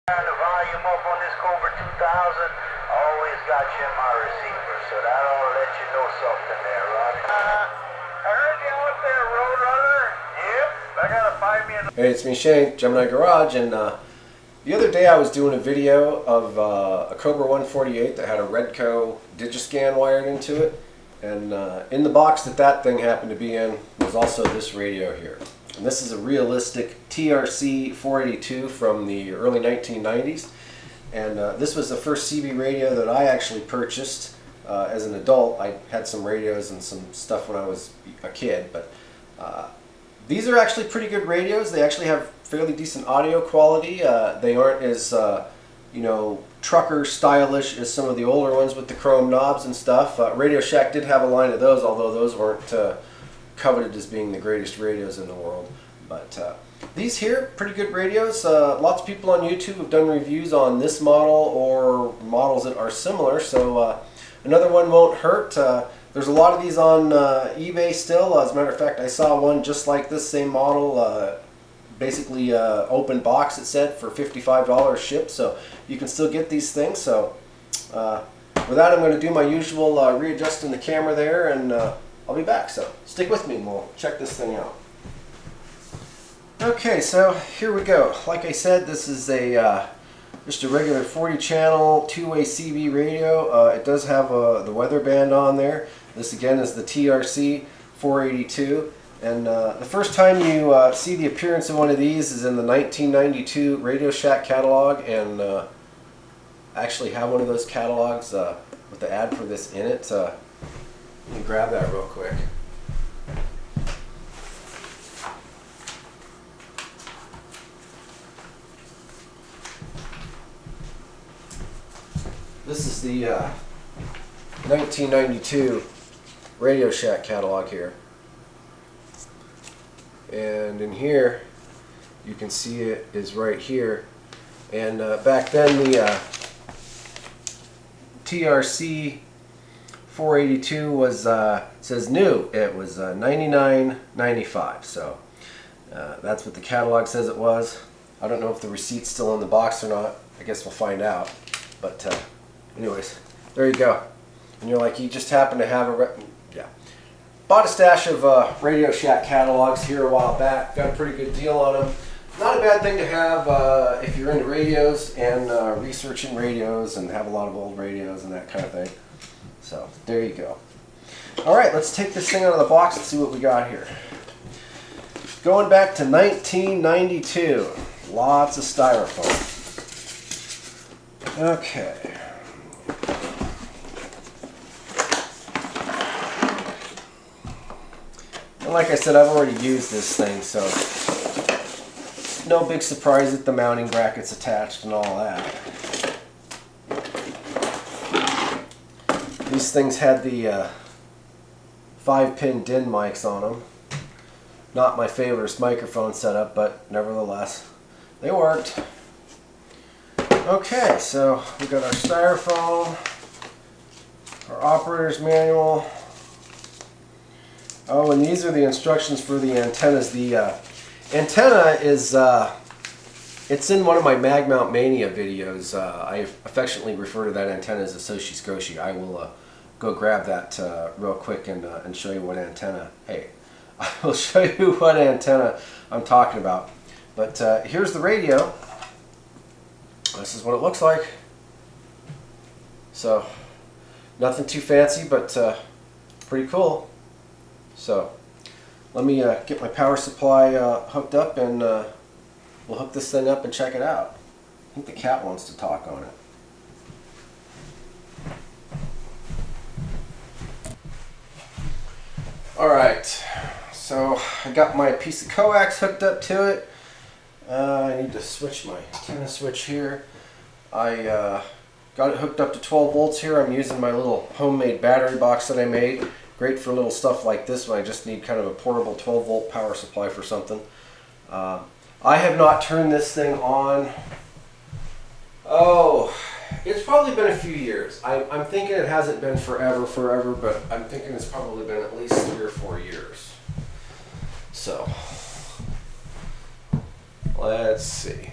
Turn the volume up on this Cobra 2000. Always got you in my receiver, so that ought to let you know something there, Ronnie. I heard you out there, Roadrunner. Yep, I gotta find me a... Hey, it's me, Shane, Gemini Garage, and the other day I was doing a video of a Cobra 148 that had a Redco Digiscan wired into it, and in the box that thing happened to be in was also this radio here. And this is a realistic TRC-482 from the early 1990s, and this was the first CB radio that I actually purchased as an adult. I had some radios and some stuff when I was a kid, but these are actually pretty good radios. They actually have fairly decent audio quality. They aren't as trucker stylish as some of the older ones with the chrome knobs and stuff. Radio Shack did have a line of those, although those weren't coveted as being the greatest radios in the world. But these here, pretty good radios. Lots of people on YouTube have done reviews on this model or models that are similar, so another one won't hurt. There's a lot of these on eBay still. As a matter of fact, I saw one just like this same model, basically open box, it said, for $55 shipped, so you can still get these things. So with that, I'm going to do my usual readjusting the camera there, and I'll be back, so stick with me and we'll check this thing out. Okay, so here we go. Like I said, this is a just a regular 40 channel two-way CB radio. It does have the weather band on there. This again is the TRC-482, and the first time you see the appearance of one of these is in the 1992 Radio Shack catalog, and I actually have one of those catalogs with the ad for this in it. Let me grab that real quick. This is the 1992 Radio Shack catalog here. And in here, you can see it is right here. And back then the TRC 482 was says new. It was $99.95. So that's what the catalog says it was. I don't know if the receipt's still in the box or not. I guess we'll find out. But anyways, there you go. And you're like, you just happen to have yeah. Bought a stash of Radio Shack catalogs here a while back. Got a pretty good deal on them. Not a bad thing to have if you're into radios and researching radios and have a lot of old radios and that kind of thing. So there you go. Alright, let's take this thing out of the box and see what we got here. Going back to 1992. Lots of styrofoam. Okay. And like I said, I've already used this thing, so no big surprise that the mounting bracket's attached and all that. These things had the 5-pin DIN mics on them. Not my favorite microphone setup, but nevertheless, they worked. Okay, so we got our styrofoam, our operator's manual. Oh, and these are the instructions for the antennas. The antenna is it's in one of my Mag Mount Mania videos. I affectionately refer to that antenna as a Soshi Skoshi. I will go grab that real quick and show you what antenna. Hey, I will show you what antenna I'm talking about. But here's the radio. This is what it looks like. So, nothing too fancy, but pretty cool. So, let me get my power supply hooked up, and we'll hook this thing up and check it out. I think the cat wants to talk on it. Alright, so I got my piece of coax hooked up to it. I need to switch my antenna switch here. I got it hooked up to 12 volts here. I'm using my little homemade battery box that I made. Great for little stuff like this when I just need kind of a portable 12 volt power supply for something. I have not turned this thing on. Oh, it's probably been a few years. I'm thinking it hasn't been forever, but I'm thinking it's probably been at least 3 or 4 years. So, let's see.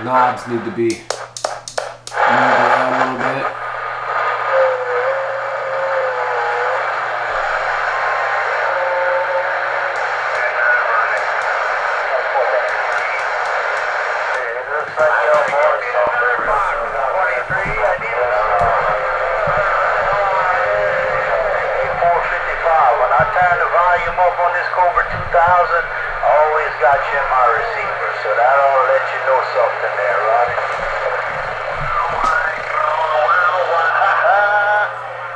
knobs need to be moved around a little bit. Up on this Cobra 2000, I always got you in my receiver, so that ought to let you know something there, Ronnie.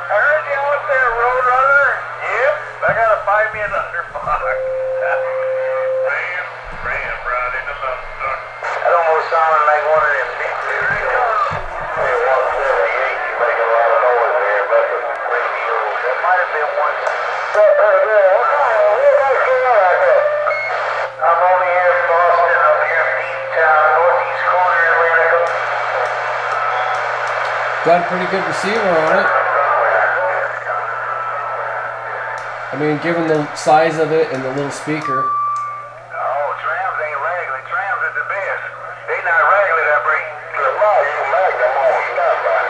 I heard you out there, Roadrunner. Yep, I gotta find me another box. Ram, Ronnie, the London. That almost sounded like one of them big radios. Hey, 178, you make a lot of noise there, but the radio, there might have been one. I'm over here in Boston, up here in Beantown, northeast corner of Atlanta. Got a pretty good receiver on it. I mean, given the size of it and the little speaker. Oh, trams ain't regular. Trams are the best. They not regular, that break. The law, you mag them all. Stop by.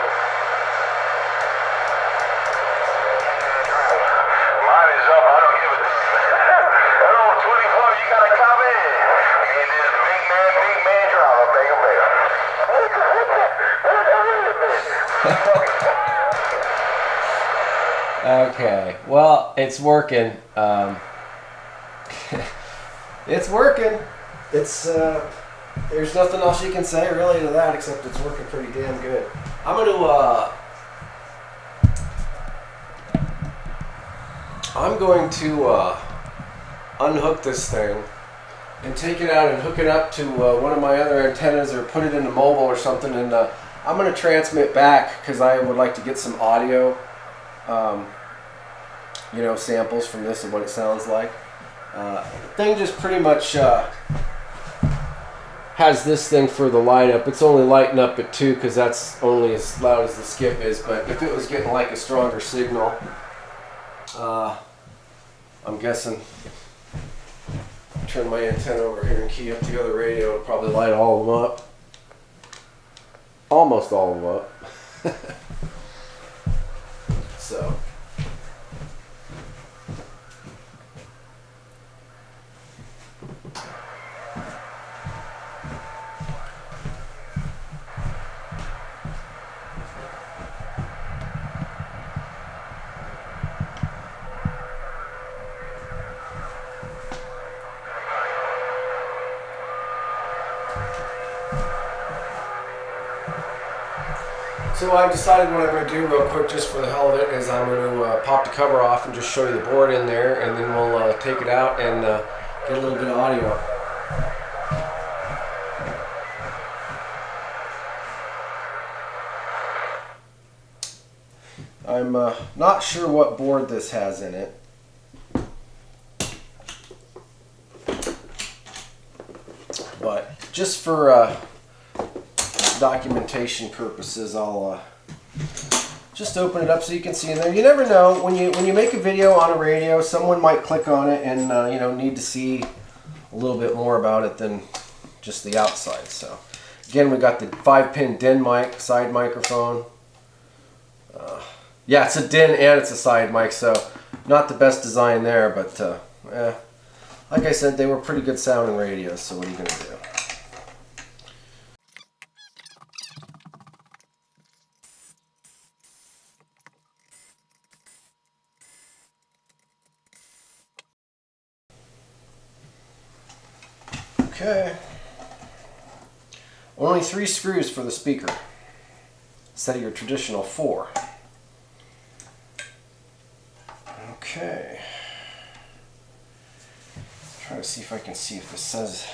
Mine is up. I don't give a damn. Hello, 24, you got a comment? And this big man driver, big man. Okay, well, it's working. It's working. It's there's nothing else you can say really to that except it's working pretty damn good. I'm going to unhook this thing and take it out and hook it up to one of my other antennas or put it in a mobile or something, and I'm going to transmit back because I would like to get some audio. You know, samples from this of what it sounds like. The thing just pretty much has this thing for the light up. It's only lighting up at 2 because that's only as loud as the skip is, but if it was getting like a stronger signal, I'm guessing, turn my antenna over here and key up the other radio, it'll probably light all of them up. Almost all of them up. So. So I've decided what I'm going to do real quick just for the hell of it is I'm going to pop the cover off and just show you the board in there, and then we'll take it out and get a little bit of audio. I'm not sure what board this has in it. But just for documentation purposes, I'll just open it up so you can see in there. You never know, when you make a video on a radio, someone might click on it and you know, need to see a little bit more about it than just the outside. So again, we got the 5-pin DIN mic, side microphone. Yeah, it's a DIN and it's a side mic, so not the best design there, but like I said, they were pretty good sounding radios, so what are you gonna do? Okay. Only 3 screws for the speaker instead of your traditional 4. Okay. Try to see if I can see if this says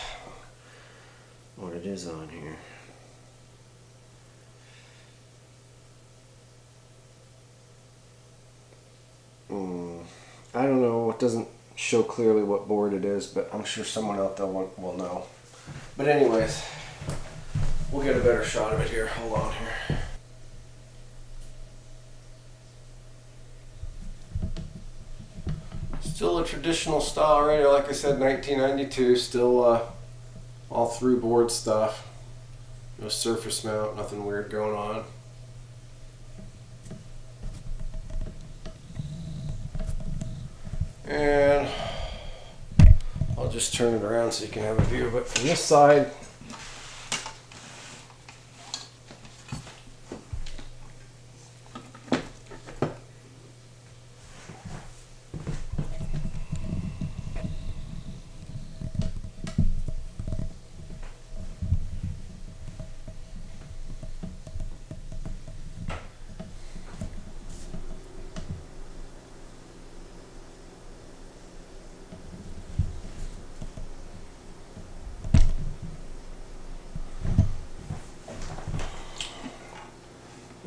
what it is on here. I don't know. It doesn't show clearly what board it is, but I'm sure someone out there will know. But anyways, we'll get a better shot of it here. Hold on here. Still a traditional style radio, like I said, 1992. Still all through board stuff. No surface mount, nothing weird going on. And I'll just turn it around so you can have a view of it from this side.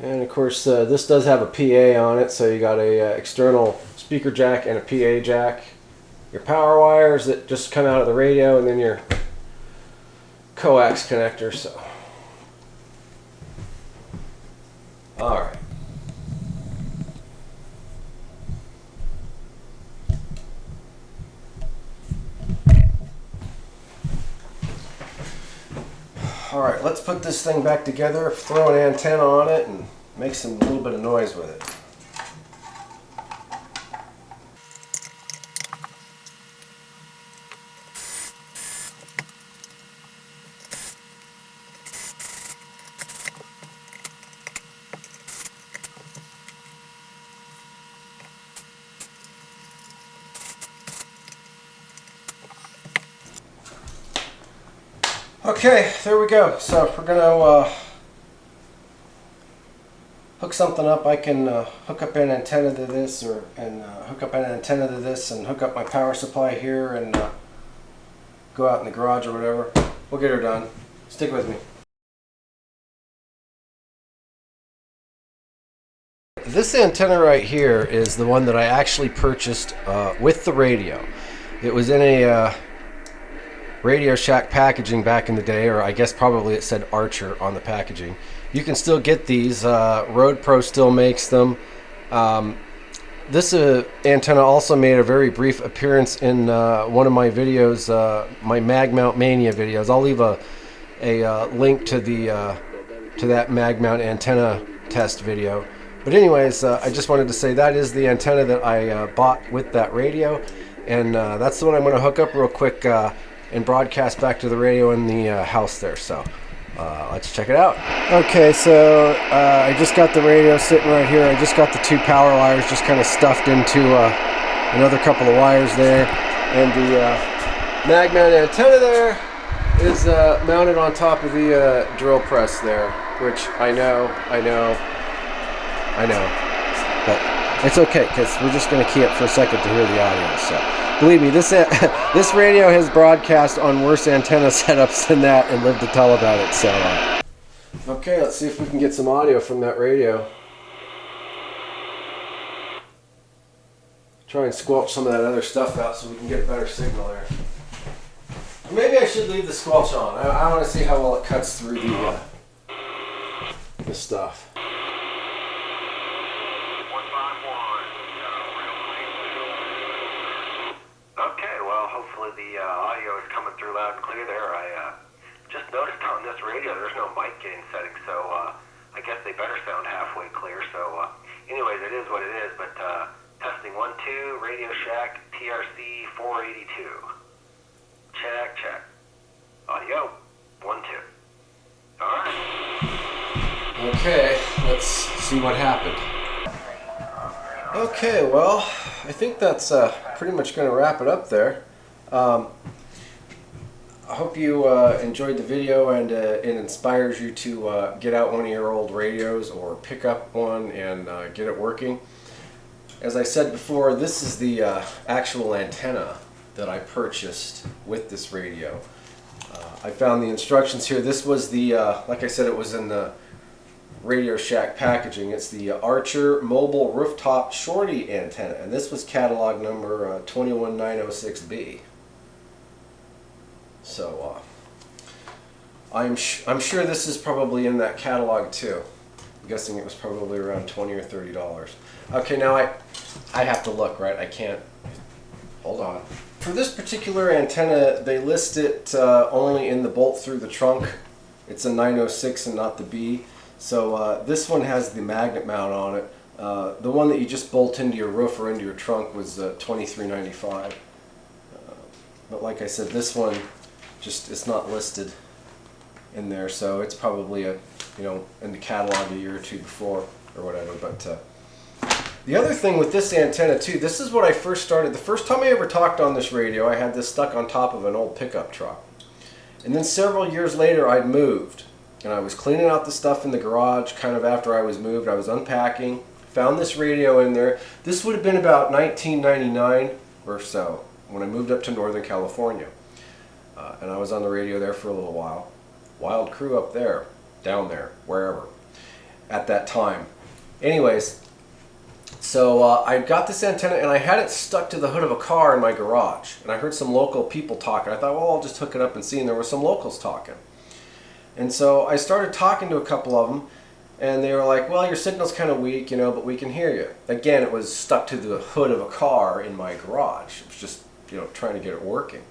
And of course, this does have a PA on it, so you got a external speaker jack and a PA jack. Your power wires that just come out of the radio, and then your coax connector. So, all right. All right, let's put this thing back together, throw an antenna on it, and make some little bit of noise with it. Okay, there we go. So if we're gonna hook something up, I can hook up an antenna to this, and hook up an antenna to this, and hook up my power supply here, and go out in the garage or whatever. We'll get her done. Stick with me. This antenna right here is the one that I actually purchased with the radio. It was in a Radio Shack packaging back in the day, or I guess probably it said Archer on the packaging. You can still get these. Road Pro still makes them. This antenna also made a very brief appearance in one of my videos, my Mag Mount Mania videos. I'll leave a link to that Mag Mount antenna test video. But anyways, I just wanted to say that is the antenna that I bought with that radio, and that's the one I'm going to hook up real quick and broadcast back to the radio in the house there. So let's check it out. Okay, so I just got the radio sitting right here. I just got the two power wires just kind of stuffed into another couple of wires there, and the mag mount antenna there is mounted on top of the drill press there, which I know, but it's okay because we're just going to key it for a second to hear the audio. So believe me, this radio has broadcast on worse antenna setups than that and lived to tell about it. So okay, let's see if we can get some audio from that radio. Try and squelch some of that other stuff out so we can get a better signal there. Or maybe I should leave the squelch on. I want to see how well it cuts through the stuff. The audio is coming through loud and clear there. I just noticed on this radio there's no mic gain setting, so I guess they better sound halfway clear. So anyways, it is what it is, but testing 1, 2, Radio Shack TRC-482. Check. Audio 1, 2. Alright. Okay, let's see what happened. Okay, well, I think that's pretty much going to wrap it up there. I hope you enjoyed the video and it inspires you to get out one of your old radios or pick up one and get it working. As I said before, this is the actual antenna that I purchased with this radio. I found the instructions here. This was the, like I said, it was in the Radio Shack packaging. It's the Archer Mobile Rooftop Shorty antenna, and this was catalog number 21906B. So I'm sure this is probably in that catalog too. I'm guessing it was probably around $20 or $30. Okay, now I have to look, right? I can't. Hold on. For this particular antenna, they list it only in the bolt through the trunk It's a 906 and not the B. So this one has the magnet mount on it. The one that you just bolt into your roof or into your trunk was $23.95. But like I said, this one just it's not listed in there, so it's probably in the catalog a year or two before or whatever. But the other thing with this antenna too, this is what I first started. The first time I ever talked on this radio, I had this stuck on top of an old pickup truck. And then several years later, I'd moved. And I was cleaning out the stuff in the garage kind of after I was moved. I was unpacking, found this radio in there. This would have been about 1999 or so when I moved up to Northern California. And I was on the radio there for a little while. Wild crew up there, down there, wherever, at that time. Anyways, so I got this antenna and I had it stuck to the hood of a car in my garage. And I heard some local people talking. I thought, well, I'll just hook it up and see. And there were some locals talking. And so I started talking to a couple of them. And they were like, well, your signal's kind of weak, but we can hear you. Again, it was stuck to the hood of a car in my garage. It was just, trying to get it working.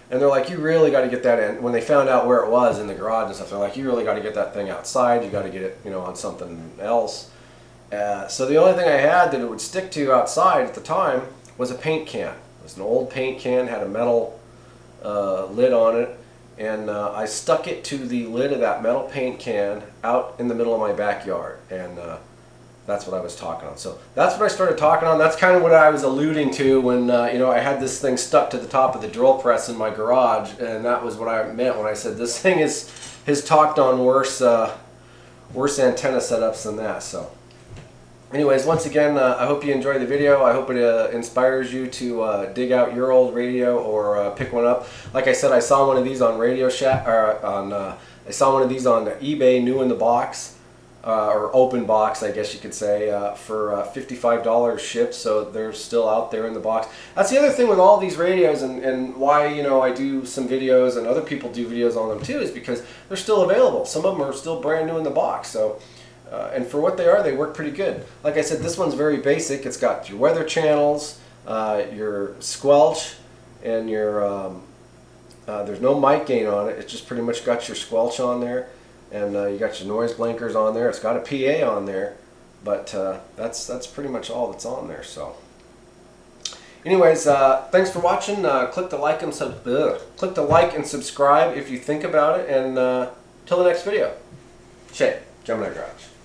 And they're like, you really got to get that in. When they found out where it was in the garage and stuff, they're like, you really got to get that thing outside. You got to get it, on something else. So the only thing I had that it would stick to outside at the time was a paint can. It was an old paint can, had a metal lid on it. And I stuck it to the lid of that metal paint can out in the middle of my backyard. And that's what I was talking on. So that's what I started talking on. That's kind of what I was alluding to when I had this thing stuck to the top of the drill press in my garage, and that was what I meant when I said this thing has talked on worse antenna setups than that. So anyways, once again, I hope you enjoyed the video. I hope it inspires you to dig out your old radio or pick one up. Like I said, I saw one of these on Radio Shack, or I saw one of these on eBay, new in the box. Or open box, I guess you could say, for $55 shipped, so they're still out there in the box. That's the other thing with all these radios, and why I do some videos and other people do videos on them too, is because they're still available. Some of them are still brand new in the box, so and for what they are, they work pretty good. Like I said, this one's very basic. It's got your weather channels, your squelch, and your there's no mic gain on it. It's just pretty much got your squelch on there. And you got your noise blinkers on there. It's got a PA on there, but that's pretty much all that's on there. So, anyways, thanks for watching. Click the like and subscribe if you think about it. And till the next video. Shay, Gemini Garage.